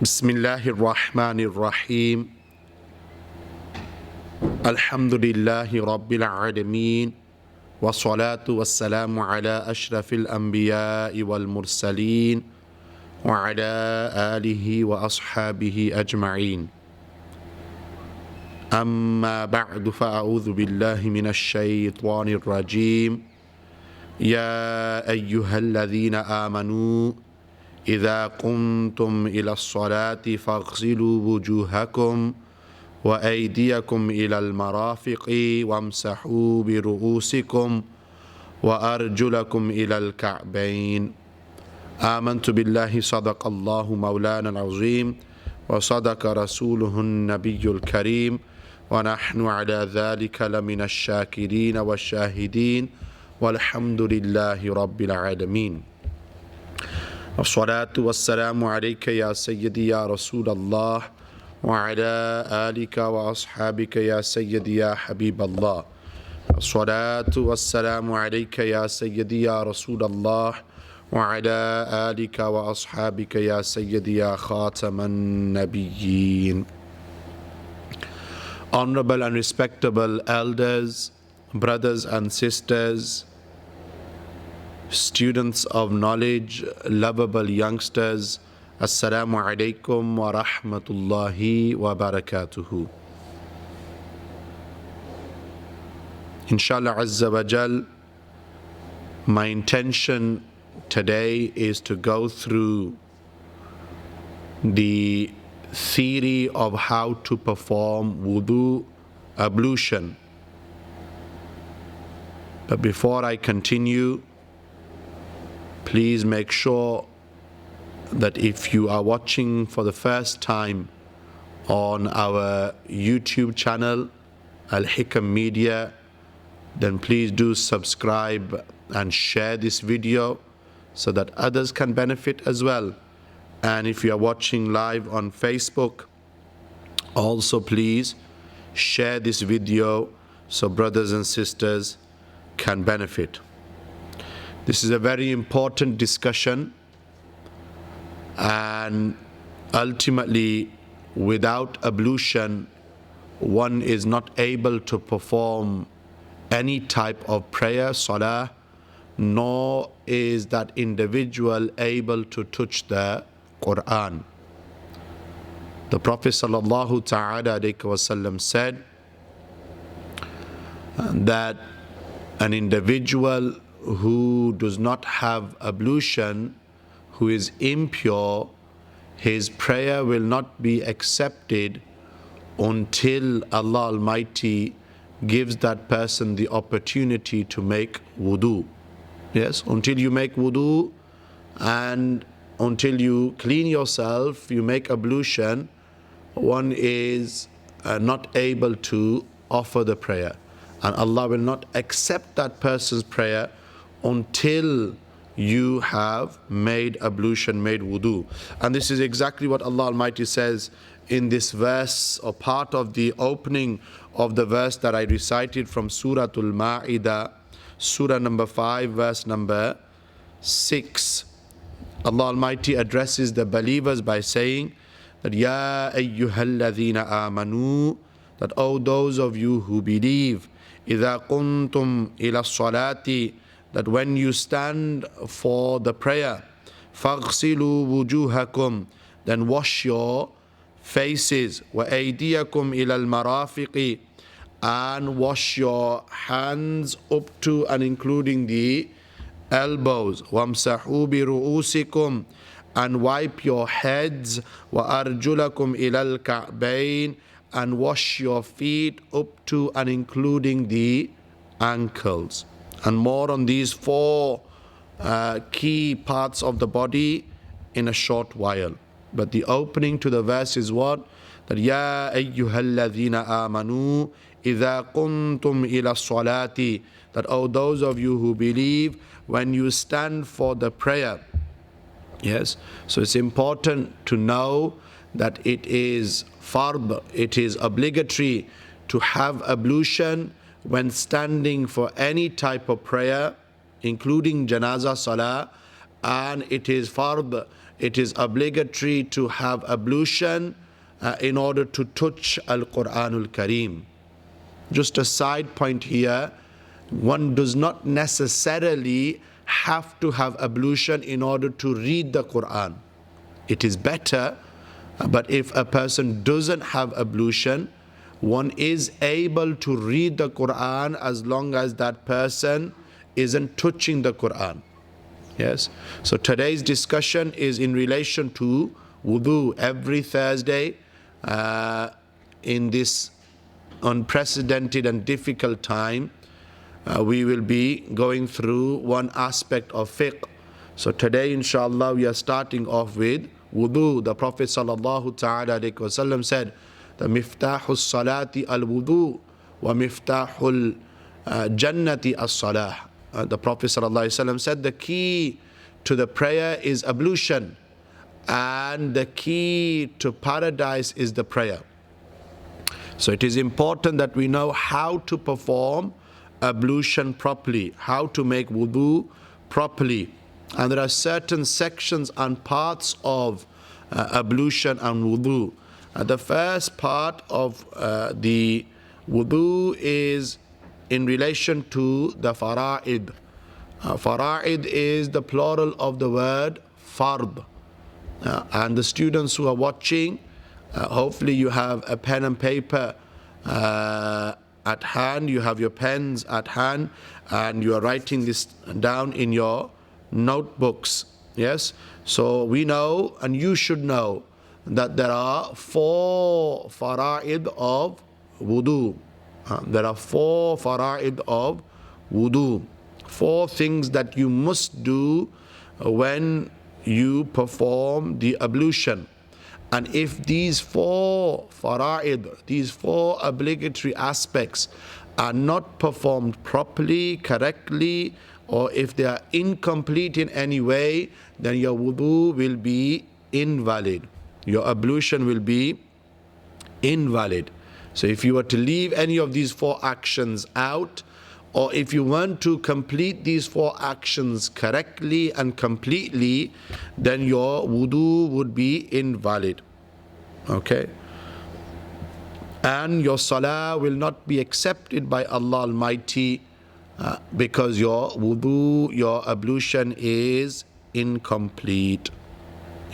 Bismillahir Rahmanir Rahim. Alhamdulillahi Rabbil Alameen. Wassalatu wassalamu ala ashrafil anbiya'i wal mursaleen wa ala alihi wa ashabihi ajma'een. Amma ba'du fa'a'udhu billahi minash shaytanir rajim. Ya ayyuhalladhina amanu إذا قمتم إلى الصلاة فاغسلوا وجوهكم وأيديكم إلى المرافق وامسحوا برؤوسكم وأرجلكم إلى الكعبين. آمنت بالله صدق الله مولانا العظيم وصدق رسوله النبي الكريم ونحن على ذلك لمن الشاكرين والشاهدين والحمد لله رب العالمين. الصلاة والسلام عليك يا سيدي يا رسول الله وعلى آلك وأصحابك يا سيدي يا حبيب الله. الصلاة والسلام عليك يا سيدي يا رسول الله وعلى آلك وأصحابك يا سيدي يا خاتم النبيين. Honorable and respectable elders, brothers and sisters, students of knowledge, lovable youngsters, Assalamu alaikum wa rahmatullahi wa barakatuhu. Inshallah Azza wa Jal, my intention today is to go through the theory of how to perform Wudu, ablution. But before I continue, please make sure that if you are watching for the first time on our YouTube channel, Al-Hikam Media, then please do subscribe and share this video so that others can benefit as well. And if you are watching live on Facebook, also please share this video so brothers and sisters can benefit. This is a very important discussion, and ultimately without ablution one is not able to perform any type of prayer, salah, nor is that individual able to touch the Quran. The Prophet sallallahu ta'ala alayhi wasallam said that an individual who does not have ablution, who is impure, his prayer will not be accepted until Allah Almighty gives that person the opportunity to make wudu. Yes, until you make wudu and until you clean yourself, you make ablution, one is not able to offer the prayer. And Allah will not accept that person's prayer until you have made ablution, made wudu. And this is exactly what Allah Almighty says in this verse, or part of the opening of the verse that I recited from Surah Al-Ma'idah, Surah number 5, verse number 6. Allah Almighty addresses the believers by saying that, Ya ayyuhalladhina amanu, that O those of you who believe, إِذَا قُمْتُمْ إِلَى الصَّلَاةِ, that when you stand for the prayer, فَاغْسِلُوا وُجُوهَكُمْ, then wash your faces, وَأَيْدِيَكُمْ إِلَى الْمَرَافِقِ, and wash your hands up to and including the elbows, وَامْسَحُوا بِرُؤُوسِكُمْ, and wipe your heads, وَأَرْجُلَكُمْ إِلَى الْكَعْبَيْنِ, and wash your feet up to and including the ankles. And more on these four key parts of the body in a short while. But the opening to the verse is what? That Ya ayyuhalladhina amanu idha kuntum ila salati, that O those of you who believe, when you stand for the prayer. Yes, so it's important to know that it is fard, it is obligatory to have ablution when standing for any type of prayer, including janazah salah, and it is fard, it is obligatory to have ablution in order to touch Al-Quranul Kareem. Just a side point here, one does not necessarily have to have ablution in order to read the Quran. It is better, but if a person doesn't have ablution, one is able to read the Quran as long as that person isn't touching the Quran. Yes. So today's discussion is in relation to wudu. Every Thursday, in this unprecedented and difficult time, we will be going through one aspect of fiqh. So today, inshallah, we are starting off with wudu. The Prophet sallallahu ta'ala alayhi wa sallam said, the miftahul salati al-wudu wa miftahul jannati as-salah. The Prophet sallallahu alayhi wa sallam said, the key to the prayer is ablution, and the key to paradise is the prayer. So it is important that we know how to perform ablution properly, how to make wudu properly. And there are certain sections and parts of ablution and wudu. The first part of the wudu is in relation to the fara'id. Fara'id is the plural of the word fard. And the students who are watching, hopefully you have a pen and paper at hand, you have your pens at hand, and you are writing this down in your notebooks. Yes? So we know, and you should know, that there are 4 fara'id of wudu. There are 4 fara'id of wudu. 4 things that you must do when you perform the ablution. And if these 4 fara'id, these 4 obligatory aspects are not performed properly, correctly, or if they are incomplete in any way, then your wudu will be invalid. Your ablution will be invalid. So if you were to leave any of these 4 actions out, or if you want to complete these 4 actions correctly and completely, then your wudu would be invalid. Okay? And your salah will not be accepted by Allah Almighty because your wudu, your ablution is incomplete.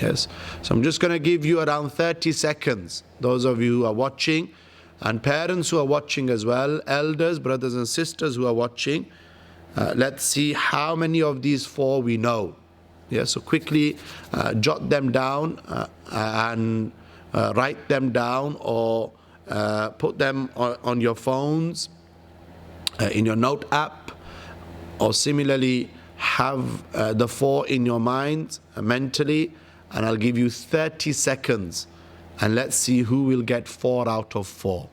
Yes? So I'm just going to give you around 30 seconds. Those of you who are watching, and parents who are watching as well, elders, brothers and sisters who are watching, let's see how many of these 4 we know. Yeah, so quickly jot them down and write them down, or put them on your phones, in your note app, or similarly have the 4 in your mind mentally, and I'll give you 30 seconds. And let's see who will get 4 out of 4.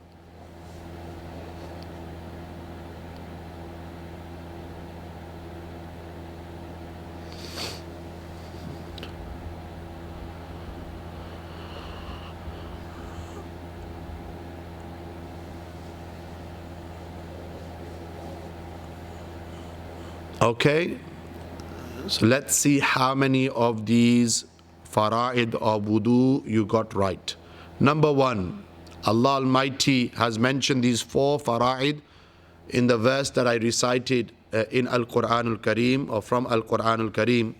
Okay, so let's see how many of these fara'id of wudu you got right. Number 1, Allah Almighty has mentioned these 4 fara'id in the verse that I recited in Al-Quranul Kareem, or from Al-Quranul Kareem.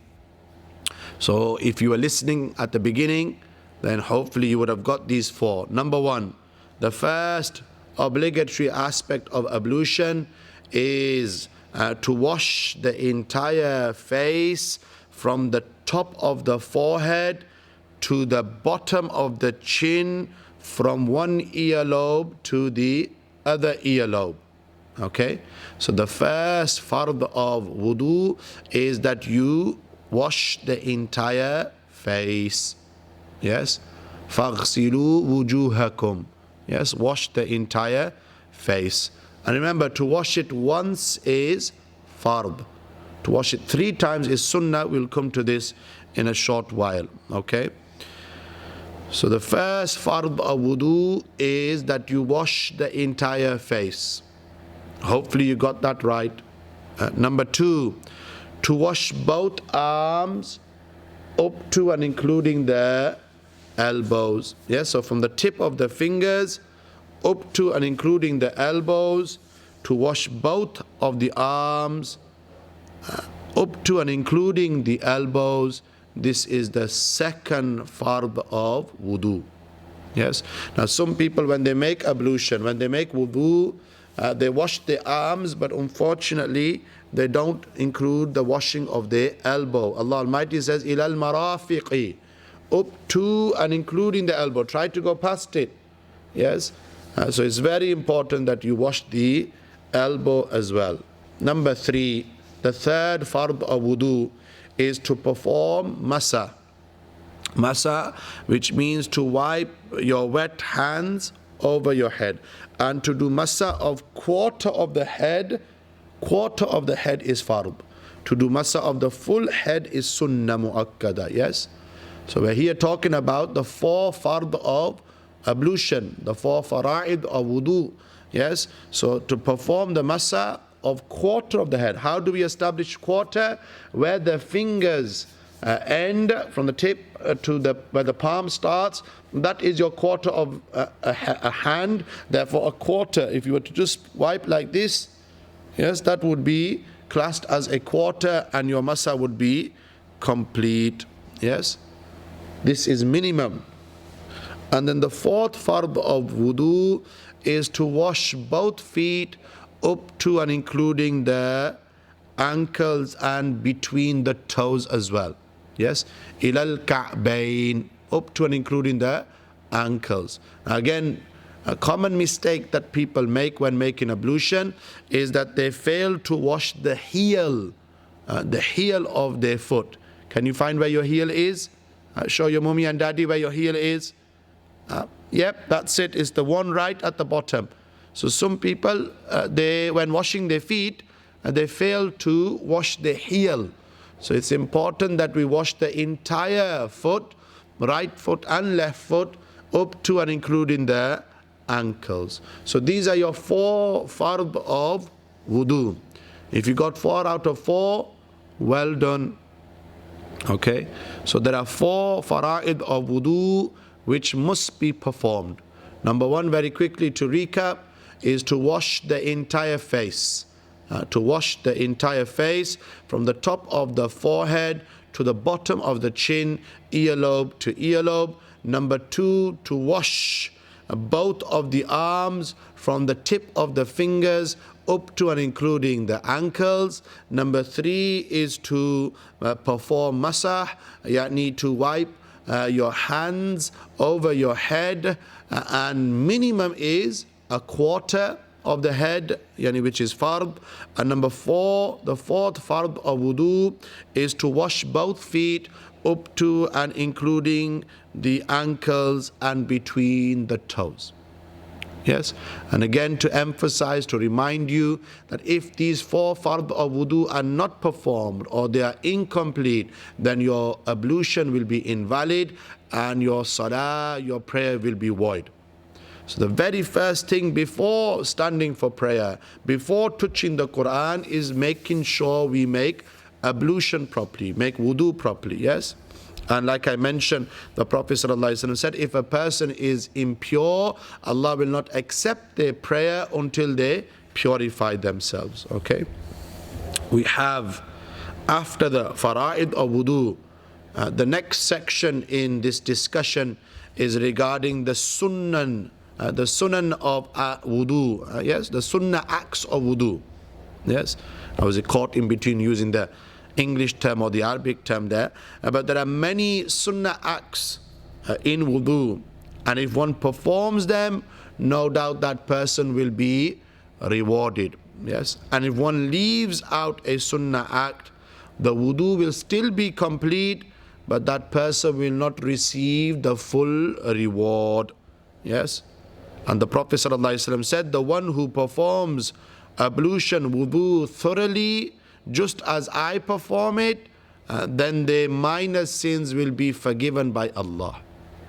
So if you were listening at the beginning, then hopefully you would have got these 4. Number 1, the first obligatory aspect of ablution is to wash the entire face from the top of the forehead to the bottom of the chin, from one earlobe to the other earlobe. Okay? So the first fard of wudu is that you wash the entire face. Yes? فَاغْسِلُوا وُجُوهَكُمْ. Yes, wash the entire face. And remember, to wash it once is fard. To wash it 3 times is sunnah. We'll come to this in a short while. Okay? So the first fard of wudu is that you wash the entire face. Hopefully you got that right. Number 2, to wash both arms up to and including the elbows. Yes, so from the tip of the fingers up to and including the elbows, to wash both of the arms up to and including the elbows. This is the second fard of wudu. Yes. Now some people, when they make ablution, when they make wudu, they wash their arms, but unfortunately they don't include the washing of their elbow. Allah Almighty says, ilal marafiqi, up to and including the elbow. Try to go past it. Yes. So it's very important that you wash the elbow as well. Number 3, the third fard of wudu is to perform masa. Masa, which means to wipe your wet hands over your head, and to do masa of quarter of the head. Quarter of the head is fard. To do masa of the full head is sunnah muakkada. Yes. So we're here talking about the 4 fard of ablution, the 4 fara'id of wudu. Yes. So to perform the masa of quarter of the head. How do we establish quarter? Where the fingers end from the tip to where the palm starts, that is your quarter of a hand. Therefore a quarter, if you were to just wipe like this, yes, that would be classed as a quarter and your masa would be complete. Yes, this is minimum. And then the 4th fard of wudu is to wash both feet up to and including the ankles and between the toes as well. Yes, ilal ka'bayn, up to and including the ankles. Again, a common mistake that people make when making ablution is that they fail to wash the heel of their foot. Can you find where your heel is? Show your mummy and daddy where your heel is. Yep, that's it. It's the one right at the bottom. So some people, when washing their feet, they fail to wash the heel. So it's important that we wash the entire foot, right foot and left foot, up to and including the ankles. So these are your 4 fard of wudu. If you got 4 out of 4, well done. Okay, so there are 4 fara'id of wudu which must be performed. Number 1, very quickly to recap, is to wash the entire face. To wash the entire face from the top of the forehead to the bottom of the chin, earlobe to earlobe. Number 2, to wash both of the arms from the tip of the fingers up to and including the ankles. Number 3 is to perform masah, yani to wipe your hands over your head, and minimum is a quarter of the head, yani which is fard. And number 4, the 4th fard of wudu is to wash both feet up to and including the ankles and between the toes. Yes, and again to emphasize, to remind you that if these 4 fard of wudu are not performed or they are incomplete, then your ablution will be invalid and your salah, your prayer will be void. So the very first thing before standing for prayer, before touching the Quran, is making sure we make ablution properly, make wudu properly. Yes. And like I mentioned, the Prophet ﷺ said, if a person is impure, Allah will not accept their prayer until they purify themselves. Okay. We have, after the fara'id of wudu, the next section in this discussion is regarding the sunnah of wudu. Yes, the sunnah acts of wudu. Yes, I was caught in between using the English term or the Arabic term there, but there are many sunnah acts in wudu, and if one performs them, no doubt that person will be rewarded. Yes, and if one leaves out a sunnah act, the wudu will still be complete, but that person will not receive the full reward. Yes, and the Prophet ﷺ said, the one who performs ablution wudu thoroughly, just as I perform it, then their minor sins will be forgiven by Allah.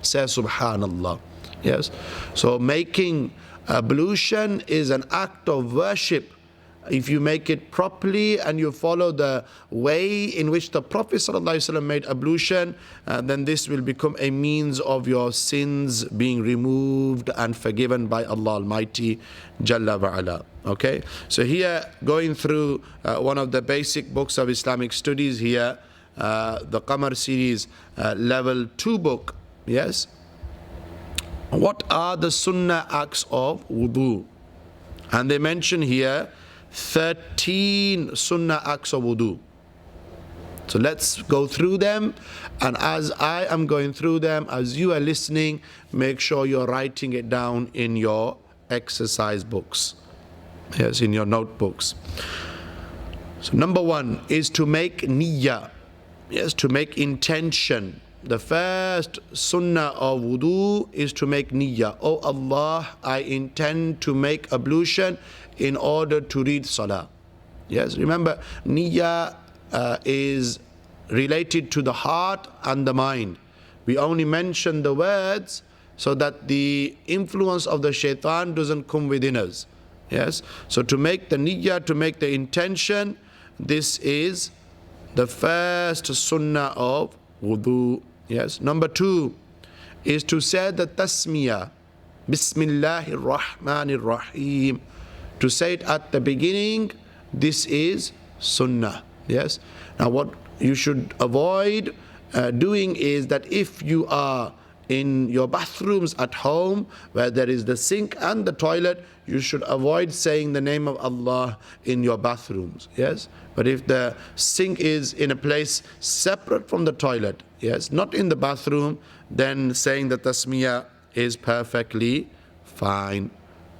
Say subhanallah. Yes, so making ablution is an act of worship if you make it properly and you follow the way in which the Prophet ﷺ made ablution, then this will become a means of your sins being removed and forgiven by Allah Almighty Jalla wa'ala. Okay, so here going through one of the basic books of Islamic studies here, the Qamar series level 2 book. Yes, what are the Sunnah acts of Wudu? And they mention here 13 Sunnah acts of Wudu. So let's go through them, and as I am going through them, as you are listening, make sure you're writing it down in your exercise books. Yes, in your notebooks. So number 1 is to make niyyah. Yes, to make intention. The first sunnah of wudu is to make niyyah. Oh Allah, I intend to make ablution in order to read salah. Yes, remember, niyyah is related to the heart and the mind. We only mention the words so that the influence of the shaitan doesn't come within us. Yes, so to make the niyyah, to make the intention, this is the first sunnah of wudu. Yes. Number 2 is to say the tasmiyah, Bismillahir Rahmanir Rahim. To say it at the beginning, this is sunnah. Yes. Now what you should avoid doing is that if you are in your bathrooms at home where there is the sink and the toilet, you should avoid saying the name of Allah in your bathrooms. Yes. But if the sink is in a place separate from the toilet, yes, not in the bathroom, then saying the tasmiyah is perfectly fine.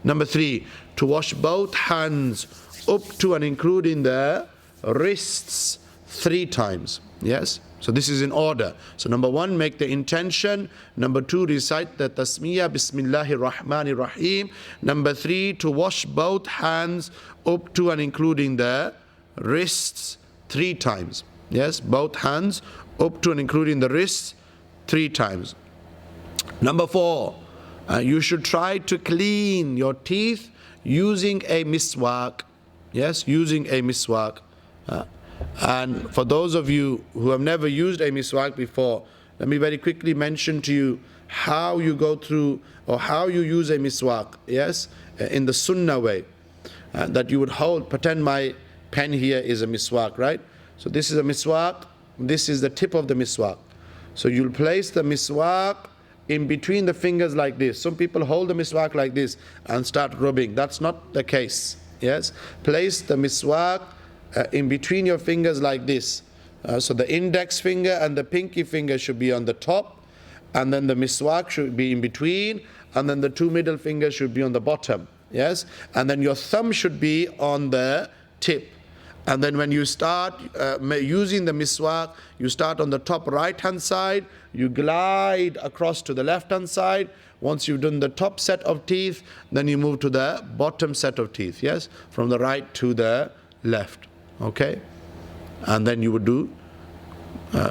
Number 3, to wash both hands up to and including the wrists 3 times. Yes, so this is in order. So number 1, make the intention. Number 2, recite the tasmiyah, Bismillahir Rahmanir Rahim. Number 3, to wash both hands up to and including the wrists 3 times. Yes, both hands up to and including the wrists 3 times. Number 4, you should try to clean your teeth using a miswak. Yes, using a miswak. And for those of you who have never used a miswak before, let me very quickly mention to you how you go through or how you use a miswak. Yes, in the sunnah way, that you would hold, pretend my pen here is a miswak, right? So this is a miswak, this is the tip of the miswak. So you'll place the miswak in between the fingers like this. Some people hold the miswak like this and start rubbing. That's not the case. Yes, place the miswak in between your fingers like this. So the index finger and the pinky finger should be on the top, and then the miswak should be in between, and then the 2 middle fingers should be on the bottom. Yes, and then your thumb should be on the tip. And then when you start using the miswak, you start on the top right hand side, you glide across to the left hand side. Once you've done the top set of teeth, then you move to the bottom set of teeth. Yes, from the right to the left. Okay, and then you would do,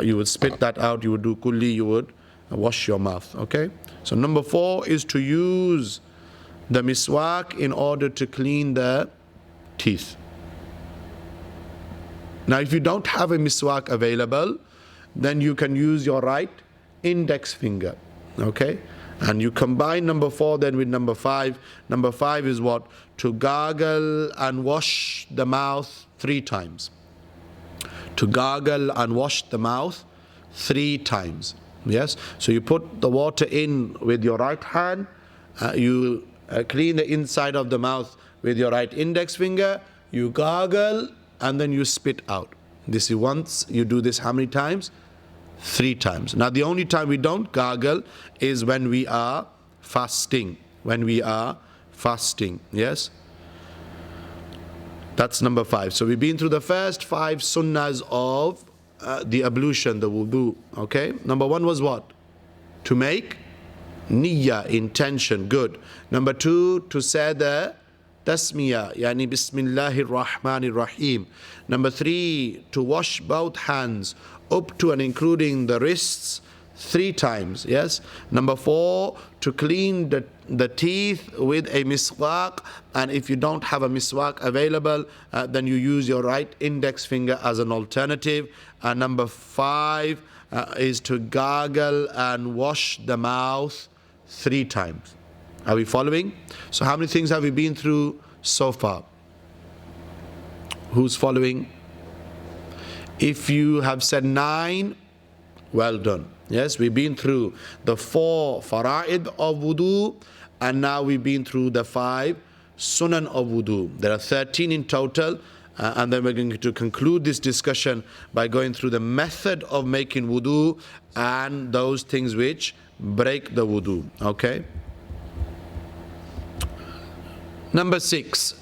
you would spit that out, you would do kulli, you would wash your mouth. Okay, so number 4 is to use the miswak in order to clean the teeth. Now if you don't have a miswak available, then you can use your right index finger. Okay, and you combine number 4 then with number 5. Number 5 is what? To gargle and wash the mouth 3 times. To gargle and wash the mouth 3 times. Yes, so you put the water in with your right hand, you clean the inside of the mouth with your right index finger, you gargle, and then you spit out. This is once. You do this how many times? 3 times. Now the only time we don't gargle is when we are fasting. When we are fasting. Yes, that's number 5. So we've been through the first 5 sunnahs of the ablution, the wudu. Okay, number 1 was what? To make niyyah, intention. Good. Number 2, to say the tasmiyah, yani Bismillahir Rahmanir Rahim. Number 3, to wash both hands up to and including the wrists 3 times. Yes. Number 4, to clean the teeth with a miswak, and if you don't have a miswak available, then you use your right index finger as an alternative. And number 5 is to gargle and wash the mouth 3 times. Are we following? So how many things have we been through so far? Who's following? If you have said 9, well done. Yes, we've been through the 4 fara'id of wudu, and now we've been through the 5 sunan of wudu. There are 13 in total, and then we're going to conclude this discussion by going through the method of making wudu and those things which break the wudu. Okay? Number 6,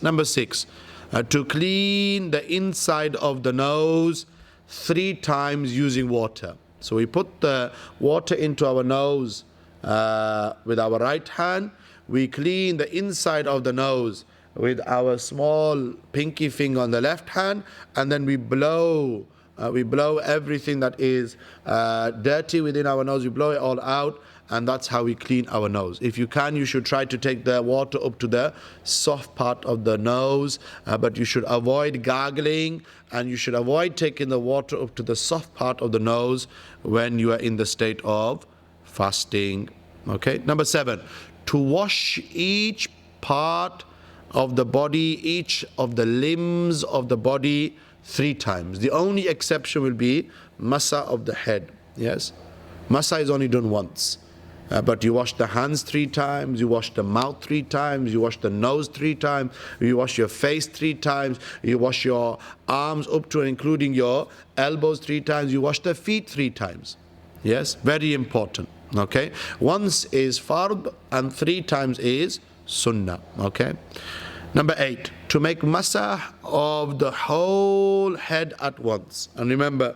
to clean the inside of the nose 3 times using water. So we put the water into our nose with our right hand. We clean the inside of the nose with our small pinky finger on the left hand, and then we blow everything that is dirty within our nose. We blow it all out, and that's how we clean our nose. If you can, you should try to take the water up to the soft part of the nose, but you should avoid gargling, and you should avoid taking the water up to the soft part of the nose when you are in the state of fasting. Okay. Number 7, to wash each part of the body, each of the limbs of the body 3 times. The only exception will be masa of the head. Yes, masa is only done once. But you wash the hands 3 times, you wash the mouth 3 times, you wash the nose 3 times, you wash your face 3 times, you wash your arms up to and including your elbows 3 times, you wash the feet 3 times. Yes, very important. Okay, once is fard and 3 times is sunnah. Okay. Number 8, to make masah of the whole head at once. And remember,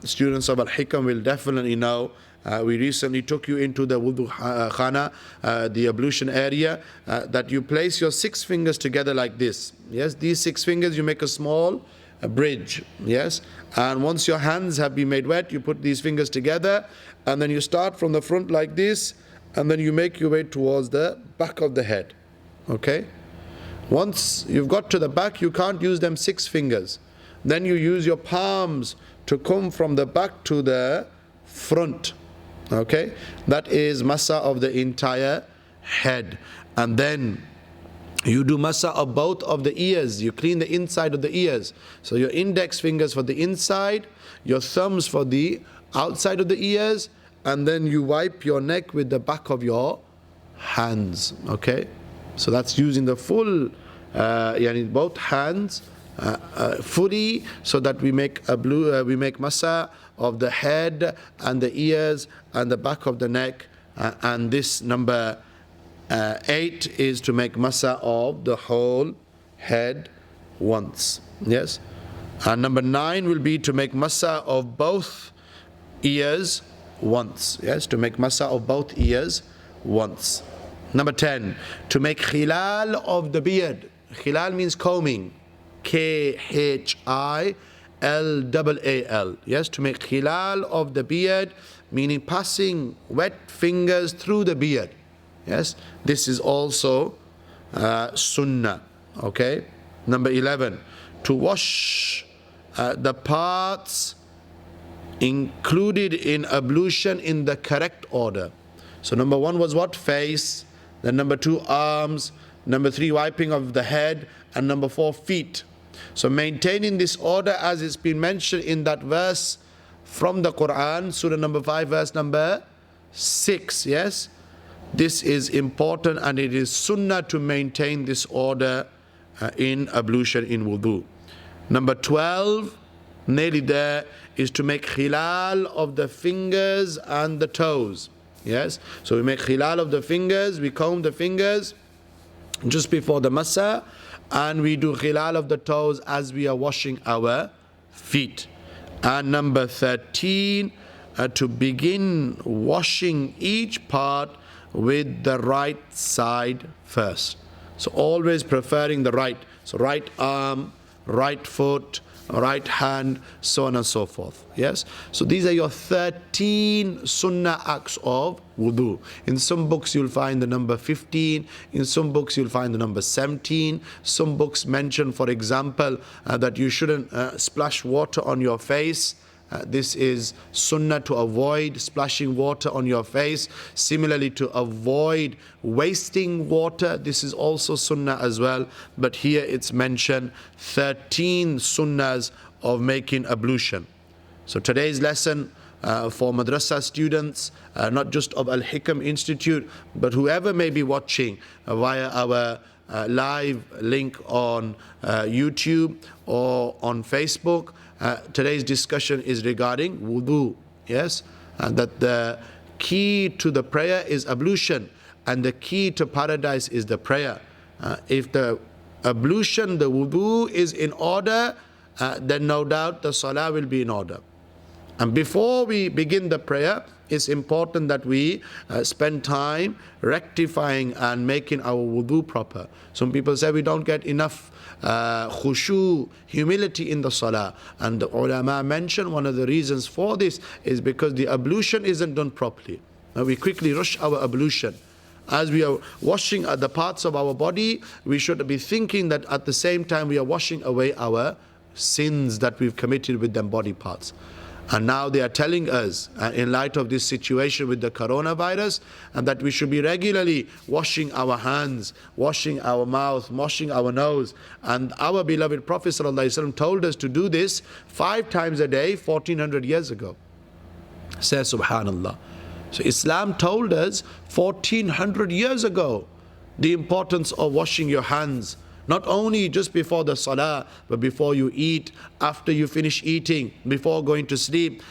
students of Al-Hikam will definitely know, we recently took you into the Wudhu khana, the ablution area, that you place your 6 fingers together like this. Yes, these 6 fingers, you make a small bridge. Yes, and once your hands have been made wet, you put these fingers together, and then you start from the front like this, and then you make your way towards the back of the head. Okay. Once you've got to the back, you can't use them 6 fingers. Then you use your palms to come from the back to the front. Okay, that is masa of the entire head. And then you do masa of both of the ears. You clean the inside of the ears. So your index fingers for the inside, your thumbs for the outside of the ears, and then you wipe your neck with the back of your hands. Okay, so that's using the full, both hands fully, so that we make masa of the head and the ears and the back of the neck. And this number 8 is to make masa of the whole head once. Yes. And number 9 will be to make masa of both ears once. Yes, to make masa of both ears once. Number 10, to make khilal of the beard. Khilal means combing. Khilal. Yes, to make khilal of the beard, meaning passing wet fingers through the beard. Yes, this is also sunnah. Okay. Number 11, to wash the parts included in ablution in the correct order. So number 1 was what? Face. Then number 2, arms. Number 3, wiping of the head. And number 4, feet. So maintaining this order as it's been mentioned in that verse from the Quran, Surah number 5, verse number 6. Yes, this is important, and it is sunnah to maintain this order in ablution in wudu. Number 12, nearly there, is to make khilal of the fingers and the toes. Yes, so we make khilal of the fingers, we comb the fingers just before the masa, and we do khilal of the toes as we are washing our feet. And number 13, to begin washing each part with the right side first. So always preferring the right. So right arm, right foot, right hand, so on and so forth. Yes? So these are your 13 sunnah acts of wudu. In some books you'll find the number 15, in some books you'll find the number 17. Some books mention, for example, that you shouldn't splash water on your face. This is sunnah, to avoid splashing water on your face. Similarly, to avoid wasting water, this is also sunnah as well. But here it's mentioned 13 sunnahs of making ablution. So today's lesson for madrasa students, not just of Al-Hikam Institute, but whoever may be watching via our live link on YouTube or on Facebook. Today's discussion is regarding wudu, yes, and that the key to the prayer is ablution, and the key to paradise is the prayer. If the ablution, the wudu is in order, then no doubt the salah will be in order. And before we begin the prayer, it's important that we spend time rectifying and making our wudu proper. Some people say we don't get enough khushu, humility in the salah. And the ulama mention one of the reasons for this is because the ablution isn't done properly. Now we quickly rush our ablution. As we are washing the parts of our body, we should be thinking that at the same time we are washing away our sins that we've committed with them body parts. And now they are telling us, in light of this situation with the coronavirus, and that we should be regularly washing our hands, washing our mouth, washing our nose. And our beloved Prophet ﷺ told us to do this 5 times a day, 1400 years ago. Say subhanallah. So Islam told us 1400 years ago the importance of washing your hands. Not only just before the salah, but before you eat, after you finish eating, before going to sleep,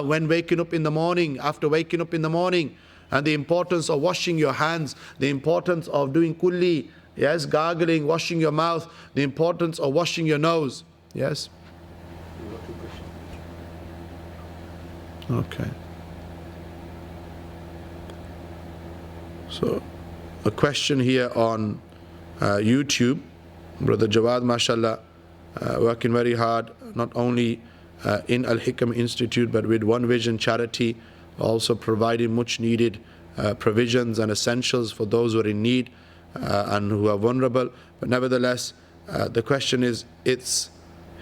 when waking up in the morning, after waking up in the morning. And the importance of washing your hands, the importance of doing kulli, yes, gargling, washing your mouth, the importance of washing your nose. Yes? Okay. So, a question here on YouTube. Brother Jawad, mashallah, working very hard, not only in Al-Hikam Institute, but with One Vision Charity, also providing much needed provisions and essentials for those who are in need and who are vulnerable. But nevertheless, the question is, its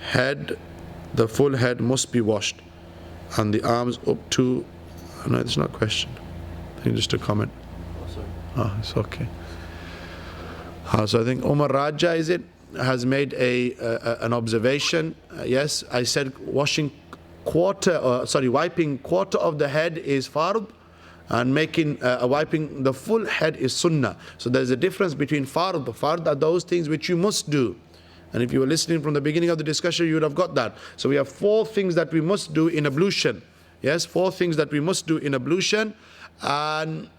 head, the full head must be washed, and the arms up to, no, it's not a question. I think just a comment. Oh, sorry. Oh, it's okay. So I think Umar Raja, is it, has made an observation. Yes, I said wiping quarter of the head is fard, and wiping the full head is sunnah. So there's a difference between fard. Fard are those things which you must do. And if you were listening from the beginning of the discussion, you would have got that. So we have 4 things that we must do in ablution. Yes, 4 things that we must do in ablution. And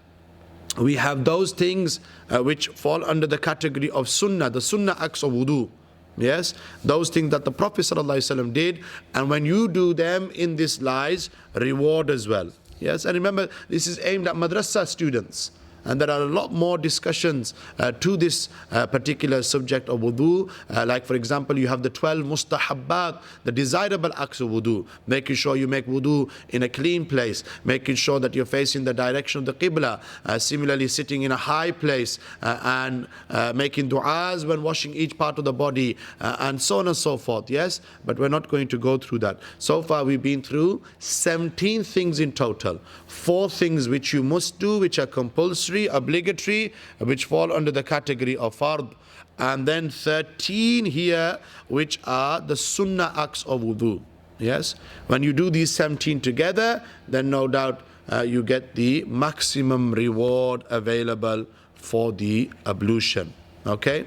we have those things which fall under the category of sunnah, the sunnah acts of wudu. Yes, those things that the Prophet ﷺ did, and when you do them, in this lies reward as well. Yes, and remember, this is aimed at madrasa students. And there are a lot more discussions to this particular subject of wudu. Like for example, you have the 12 mustahabbat, the desirable acts of wudu. Making sure you make wudu in a clean place. Making sure that you're facing the direction of the qibla. Similarly, sitting in a high place and making du'as when washing each part of the body, and so on and so forth. Yes, but we're not going to go through that. So far we've been through 17 things in total. 4 things which you must do, which are compulsory, obligatory, which fall under the category of fard, and then 13 here which are the sunnah acts of wudu. Yes, when you do these 17 together, then no doubt you get the maximum reward available for the ablution. Okay,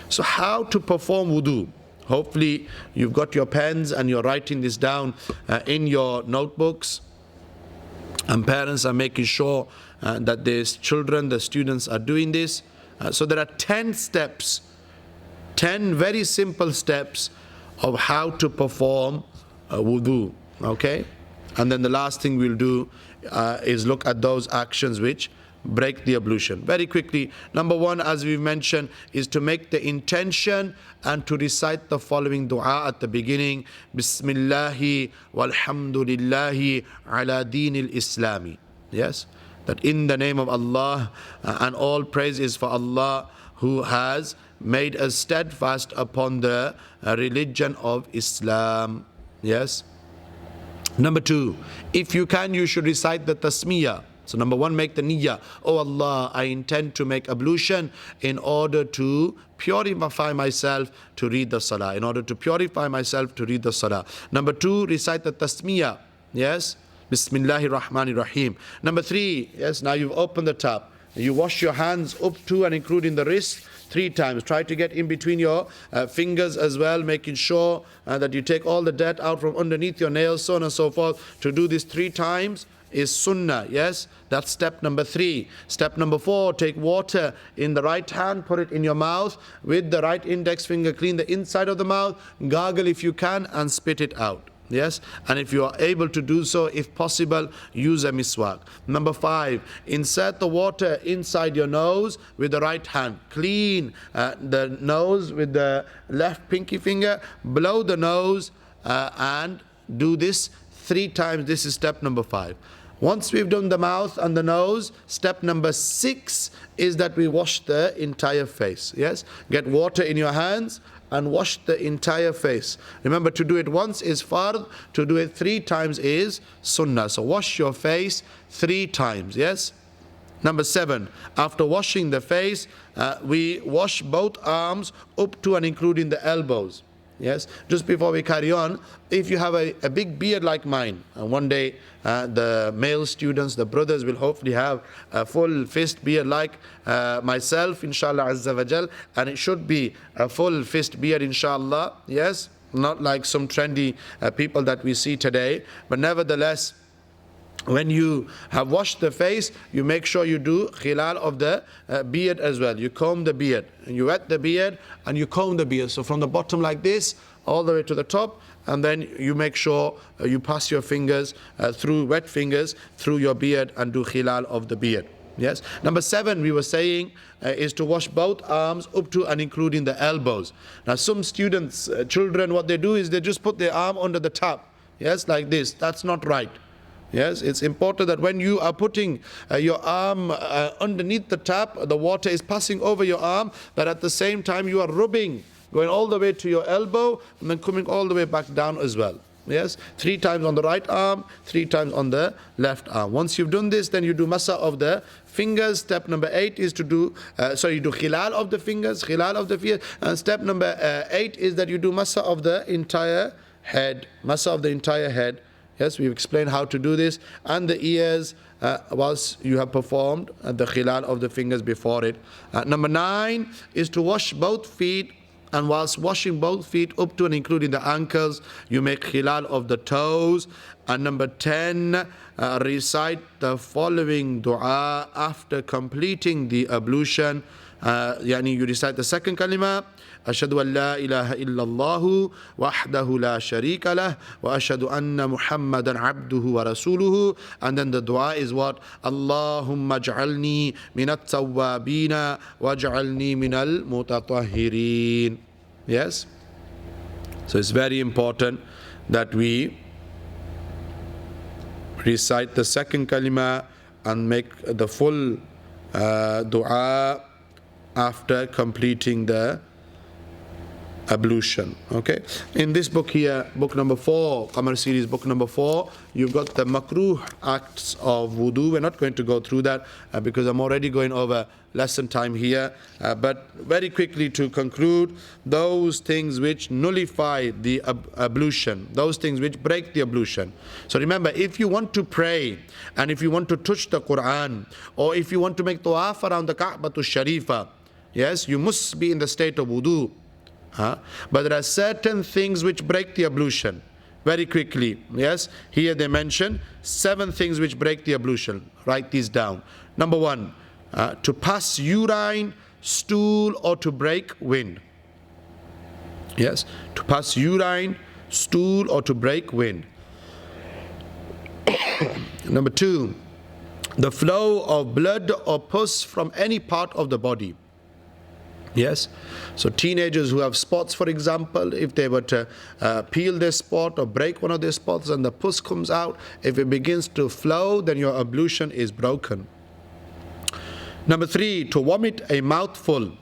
so how to perform wudu? Hopefully you've got your pens and you're writing this down in your notebooks, and parents are making sure that their children, the students are doing this. So there are 10 steps, 10 very simple steps of how to perform wudu. Okay, and then the last thing we'll do is look at those actions which break the ablution? Very quickly, number one, as we've mentioned, is to make the intention and to recite the following dua at the beginning. Bismillahi walhamdulillahi ala dinil Islami. Yes, that in the name of Allah, and all praise is for Allah who has made us steadfast upon the religion of Islam. Yes. Number two, if you can, you should recite the tasmiyah. So number one, make the niyyah. Oh Allah, I intend to make ablution in order to purify myself to read the salah. In order to purify myself to read the salah. Number two, recite the tasmiyah. Yes. Bismillahir Rahmanir Rahim. Number three, yes, now you've opened the tap. You wash your hands up to and including the wrist 3 times. Try to get in between your fingers as well, making sure that you take all the dirt out from underneath your nails, so on and so forth. To do this 3 times is sunnah. Yes, that's step number 3. Step number 4, take water in the right hand, put it in your mouth with the right index finger, clean the inside of the mouth, gargle if you can, and spit it out. Yes, and if you are able to do so, if possible, use a miswak. Number 5, insert the water inside your nose with the right hand. Clean the nose with the left pinky finger, blow the nose, and do this 3 times. This is step number 5. Once we've done the mouth and the nose, step number 6 is that we wash the entire face. Yes, get water in your hands and wash the entire face. Remember, to do it once is fard, to do it 3 times is sunnah. So wash your face 3 times, yes? Number 7, after washing the face, we wash both arms up to and including the elbows. Yes, just before we carry on, if you have a big beard like mine, and one day the male students, the brothers, will hopefully have a full fist beard like myself, inshallah azza wa jal, and it should be a full fist beard, inshallah. Yes, not like some trendy people that we see today, but nevertheless, when you have washed the face, you make sure you do khilal of the beard as well. You comb the beard, and you wet the beard, and you comb the beard. So from the bottom like this, all the way to the top, and then you make sure you pass your fingers through, wet fingers, through your beard and do khilal of the beard. Yes. Number 7, we were saying, is to wash both arms up to and including the elbows. Now some students, children, what they do is they just put their arm under the tap. Yes, like this. That's not right. Yes, it's important that when you are putting your arm underneath the tap, the water is passing over your arm, but at the same time you are rubbing, going all the way to your elbow and then coming all the way back down as well. Yes, 3 times on the right arm, 3 times on the left arm. Once you've done this, then you do masa of the fingers. Step number 8 is to do, you do khilal of the fingers, khilal of the fingers. And step number 8 is that you do masa of the entire head, masa of the entire head. Yes, we've explained how to do this, and the ears whilst you have performed the khilal of the fingers before it. Number 9 is to wash both feet, and whilst washing both feet up to and including the ankles, you make khilal of the toes. And number 10, recite the following dua after completing the ablution. You recite the second kalima, أشهد أن لا إله إلا الله وحده لا شريك له وأشهد أن محمدا عبده ورسوله. And then the dua is what? اللهم اجعلني من التوابين واجعلني من المتطهرين. Yes? So it's very important that we recite the second kalima and make the full dua after completing the ablution. Okay, in this book here, book number 4, Qamar series, book number 4, you've got the makruh acts of wudu. We're not going to go through that because I'm already going over lesson time here, but very quickly to conclude, those things which nullify the ablution, those things which break the ablution. So remember, if you want to pray and if you want to touch the Quran, or if you want to make tawaf around the Ka'bah Sharifa, yes, you must be in the state of wudu. But there are certain things which break the ablution. Very quickly, yes, here they mention 7 things which break the ablution. Write these down. Number 1, to pass urine, stool, or to break wind. Yes, to pass urine, stool, or to break wind. Number 2, the flow of blood or pus from any part of the body. Yes, so teenagers who have spots, for example, if they were to peel their spot or break one of their spots and the pus comes out, if it begins to flow, then your ablution is broken. Number 3, to vomit a mouthful.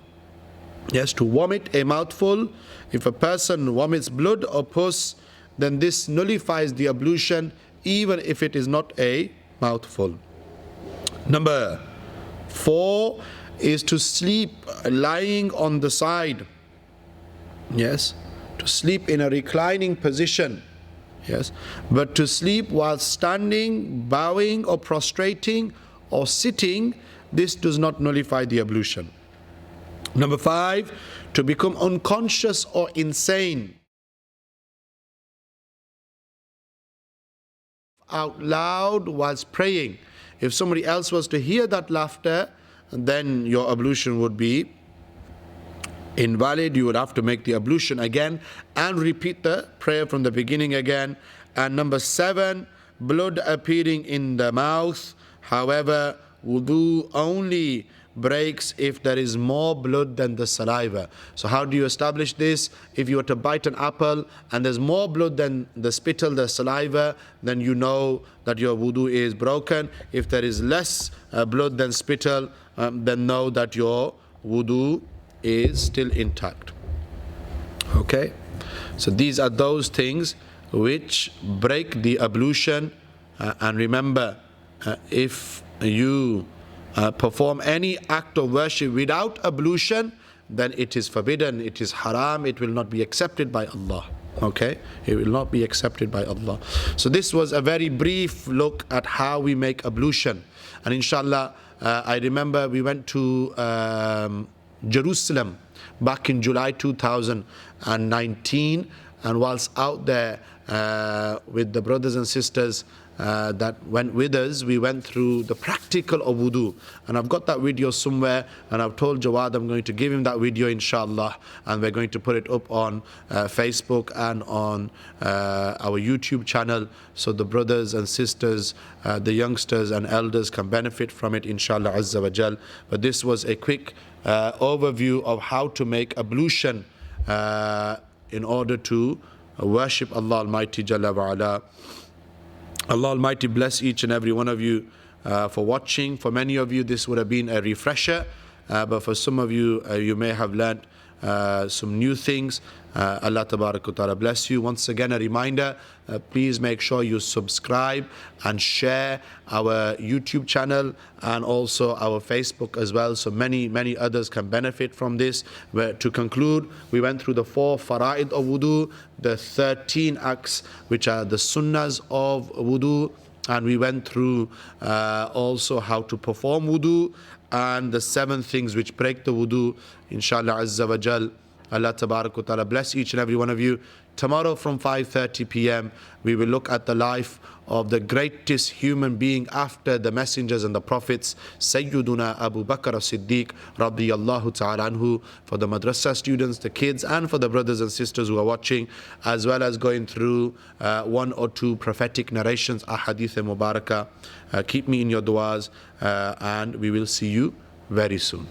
Yes, to vomit a mouthful. If a person vomits blood or pus, then this nullifies the ablution, even if it is not a mouthful. Number 4 is to sleep lying on the side. Yes, to sleep in a reclining position. Yes, but to sleep while standing, bowing or prostrating or sitting, this does not nullify the ablution. Number 5, to become unconscious or insane out loud whilst praying. If somebody else was to hear that laughter, then your ablution would be invalid. You would have to make the ablution again and repeat the prayer from the beginning again. And number 7, blood appearing in the mouth. However, wudu only breaks if there is more blood than the saliva. So how do you establish this? If you were to bite an apple and there's more blood than the spittle, the saliva, then you know that your wudu is broken. If there is less blood than spittle, then know that your wudu is still intact. Okay, so these are those things which break the ablution. And remember, if you perform any act of worship without ablution, then it is forbidden, it is haram, it will not be accepted by Allah. Okay, it will not be accepted by Allah. So this was a very brief look at how we make ablution. And inshallah, I remember we went to Jerusalem back in July 2019, and whilst out there with the brothers and sisters that went with us, we went through the practical of wudu, and I've got that video somewhere, and I've told Jawad I'm going to give him that video inshallah, and we're going to put it up on Facebook and on our YouTube channel, so the brothers and sisters, the youngsters and elders can benefit from it inshallah azza wa jal. But this was a quick overview of how to make ablution in order to worship Allah Almighty Jalla wa Ala. Allah Almighty bless each and every one of you for watching. For many of you this would have been a refresher, but for some of you, you may have learnt some new things. Allah Tabarak wa Ta'ala bless you. Once again, a reminder, please make sure you subscribe and share our YouTube channel and also our Facebook as well, so many others can benefit from this. To conclude, we went through the 4 fara'id of wudu, the 13 acts which are the sunnahs of wudu, and we went through also how to perform wudu and the 7 things which break the wudu. Inshallah azza wa jal, Allah Tabarak wa Ta'ala bless each and every one of you. Tomorrow from 5:30 p.m. we will look at the life of the greatest human being after the messengers and the prophets, Sayyiduna Abu Bakr as-Siddiq radiyallahu ta'ala anhu, for the madrasa students, the kids, and for the brothers and sisters who are watching, as well as going through 1 or 2 prophetic narrations, ahadith mubarakah. Keep me in your du'as, and we will see you very soon.